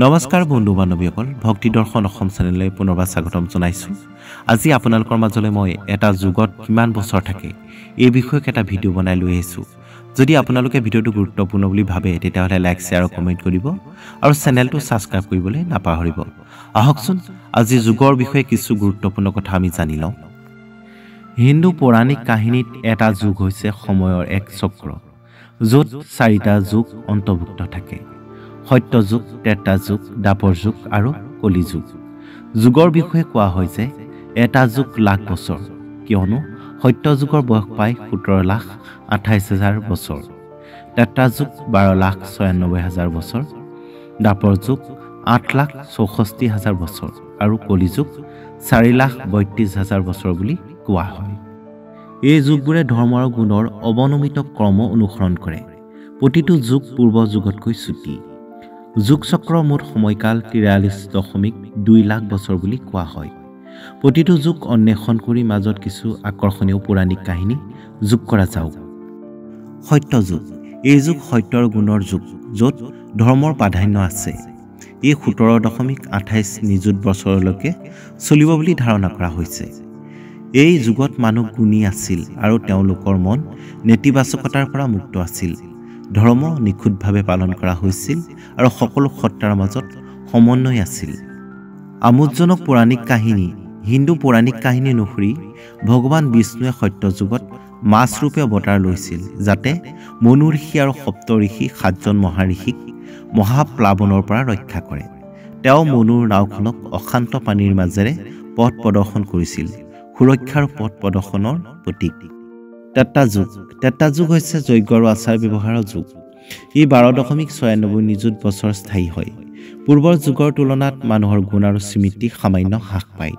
নমস্কাৰ বন্ধু বান্ধৱীসকল, ভক্তি দৰ্শন অসম চেনেললৈ পুনৰবাৰ স্বাগতম জনাইছোঁ। আজি আপোনালোকৰ মাজলৈ মই এটা যুগত কিমান বছৰ থাকে এই বিষয়ক এটা ভিডিঅ' বনাই লৈ আহিছোঁ। যদি আপোনালোকে ভিডিঅ'টো গুৰুত্বপূৰ্ণ বুলি ভাবে তেতিয়াহ'লে লাইক শ্বেয়াৰ আৰু কমেণ্ট কৰিব আৰু চেনেলটো ছাবস্ক্ৰাইব কৰিবলৈ নাপাহৰিব। আহকচোন আজি যুগৰ বিষয়ে কিছু গুৰুত্বপূৰ্ণ কথা আমি জানি লওঁ। হিন্দু পৌৰাণিক কাহিনীত এটা যুগ হৈছে সময়ৰ এক চক্ৰ, য'ত 4টা যুগ অন্তৰ্ভুক্ত থাকে: সত্য যুগ, ত্ৰেতা যুগ, দ্বাপৰ যুগ আৰু কলি যুগ। যুগৰ বিষয়ে কোৱা হয় যে এটা যুগ লাখ বছৰ, কিয়নো সত্য যুগৰ বয়স প্ৰায় 17,28,000 বছৰ, ত্ৰেতা যুগ 12,96,000 বছৰ, দ্বাপৰ যুগ 8,64,000 বছৰ আৰু কলি যুগ 4,32,000 বছৰ বুলি কোৱা হয়। এই যুগবোৰে ধৰ্ম আৰু গুণৰ অৱনমিত ক্ৰম অনুসৰণ কৰে। প্ৰতিটো যুগ পূৰ্ব যুগতকৈ চুটি। যুগ চক্ৰৰ মুঠ সময়কাল 43.2 লাখ বছৰ বুলি কোৱা হয়। প্ৰতিটো যুগ অন্বেষণ কৰি মাজত কিছু আকৰ্ষণীয় পৌৰাণিক কাহিনী যোগ কৰা যাওক। সত্য যুগ: এই যুগ সত্য আৰু গুণৰ যুগ, য'ত ধৰ্মৰ প্ৰাধান্য আছে। এই 17.28 নিযুত বছৰলৈকে চলিব বুলি ধাৰণা কৰা হৈছে। এই যুগত মানুহ গুণী আছিল আৰু তেওঁলোকৰ মন নেতিবাচকতাৰ পৰা মুক্ত আছিল। ধৰ্ম নিখুঁতভাৱে পালন কৰা হৈছিল আৰু সকলো সত্তাৰ মাজত সমন্বয় আছিল। আমোদজনক পৌৰাণিক কাহিনী: হিন্দু পৌৰাণিক কাহিনী অনুসৰি ভগৱান বিষ্ণুৱে সত্য যুগত মাছ ৰূপে অৱতাৰ লৈছিল, যাতে মনু ঋষি আৰু সপ্ত ঋষি 7জন মহাঋষিক মহাপ্লাৱনৰ পৰা ৰক্ষা কৰে। তেওঁ মনুৰ নাওখনক অশান্ত পানীৰ মাজেৰে পথ প্ৰদৰ্শন কৰিছিল, সুৰক্ষাৰ পথ প্ৰদৰ্শনৰ প্ৰতীক। ত্ৰেতা যুগ: ত্ৰেতা যুগ হৈছে যজ্ঞ আৰু আচাৰ ব্যৱহাৰৰ যুগ। ই 12.96 নিযুত বছৰ স্থায়ী হয়। পূৰ্বৰ যুগৰ তুলনাত মানুহৰ গুণ আৰু স্মৃতি সামান্য হ্ৰাস পায়।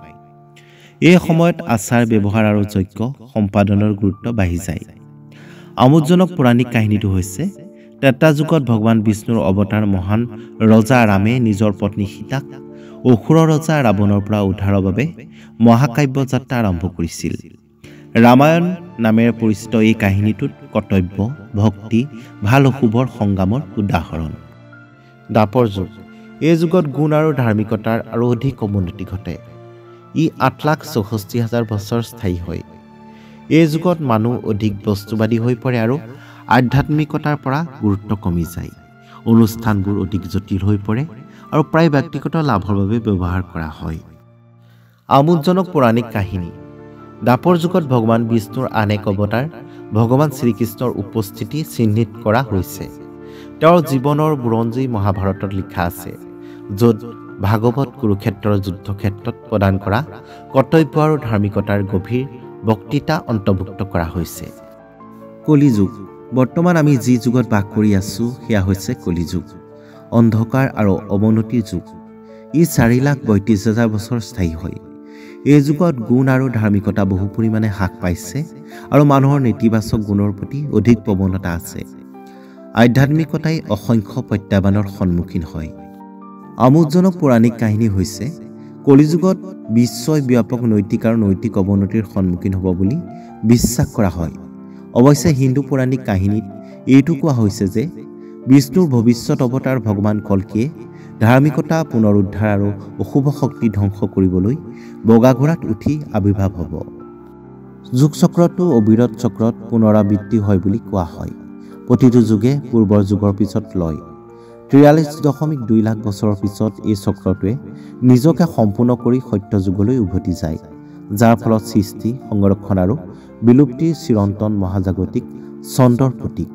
এই সময়ত আচাৰ ব্যৱহাৰ আৰু যজ্ঞ সম্পাদনৰ গুৰুত্ব বাঢ়ি যায়। আমোদজনক পৌৰাণিক কাহিনীটো হৈছে ত্ৰেতা যুগত ভগৱান বিষ্ণুৰ অৱতাৰ মহান ৰজা ৰামে নিজৰ পত্নী সীতাক অসুৰ ৰজা ৰাৱণৰ পৰা উদ্ধাৰৰ বাবে মহাকাব্য যাত্ৰা আৰম্ভ কৰিছিল। ৰামায়ণ নামেৰে পৰিচিত এই কাহিনীটোত কৰ্তব্য, ভক্তি, ভাল অশুভৰ সংগ্ৰামৰ উদাহৰণ। দ্বাপৰ যুগ: এই যুগত গুণ আৰু ধাৰ্মিকতাৰ আৰু অধিক অৱনতি ঘটে। ই 8,64,000 বছৰ স্থায়ী হয়। এই যুগত মানুহ অধিক বস্তুবাদী হৈ পৰে আৰু আধ্যাত্মিকতাৰ পৰা গুৰুত্ব কমি যায়। অনুষ্ঠানবোৰ অধিক জটিল হৈ পৰে আৰু প্ৰায় ব্যক্তিগত লাভৰ বাবে ব্যৱহাৰ কৰা হয়। আমোদজনক পৌৰাণিক কাহিনী: দ্বাপৰ যুগত ভগৱান বিষ্ণুৰ আন এক অৱতাৰ ভগৱান শ্ৰীকৃষ্ণৰ উপস্থিতি চিহ্নিত কৰা হৈছে। তেওঁৰ জীৱনৰ বুৰঞ্জী মহাভাৰতত লিখা আছে, য'ত ভাগৱত কুৰুক্ষেত্ৰৰ যুদ্ধক্ষেত্ৰত প্ৰদান কৰা কৰ্তব্য আৰু ধাৰ্মিকতাৰ গভীৰ বক্তৃতা অন্তৰ্ভুক্ত কৰা হৈছে। কলি যুগ: বৰ্তমান আমি যি যুগত বাস কৰি আছোঁ সেয়া হৈছে কলি যুগ, অন্ধকাৰ আৰু অৱনতিৰ যুগ। ই 4,32,000 বছৰ স্থায়ী হয়। এই যুগত গুণ আৰু ধাৰ্মিকতা বহু পৰিমাণে হ্ৰাস পাইছে আৰু মানুহৰ নেতিবাচক গুণৰ প্ৰতি অধিক প্ৰৱণতা আছে। আধ্যাত্মিকতাই অসংখ্য প্ৰত্যাহ্বানৰ সন্মুখীন হয়। আমোদজনক পৌৰাণিক কাহিনী হৈছে কলিযুগত বিশ্বই ব্যাপক নৈতিক আৰু নৈতিক অৱনতিৰ সন্মুখীন হ'ব বুলি বিশ্বাস কৰা হয়। অৱশ্যে হিন্দু পৌৰাণিক কাহিনীত এইটো কোৱা হৈছে যে বিষ্ণুৰ ভৱিষ্যত অৱতাৰ ভগৱান কল্কিয়ে ধাৰ্মিকতা পুনৰুদ্ধাৰ আৰু অশুভ শক্তি ধ্বংস কৰিবলৈ বগা ঘোঁৰাত উঠি আৱিৰ্ভাৱ হ'ব। যুগ চক্ৰটো অবিৰত চক্ৰত পুনৰাবৃত্তি হয় বুলি কোৱা হয়। প্ৰতিটো যুগে পূৰ্বৰ যুগৰ পিছত লয়। 43.2 লাখ বছৰৰ পিছত এই চক্ৰটোৱে নিজকে সম্পূৰ্ণ কৰি সত্য যুগলৈ উভতি যায়, যাৰ ফলত সৃষ্টি, সংৰক্ষণ আৰু বিলুপ্তিৰ চিৰন্তন মহাজাগতিক ছন্দৰ প্ৰতীক।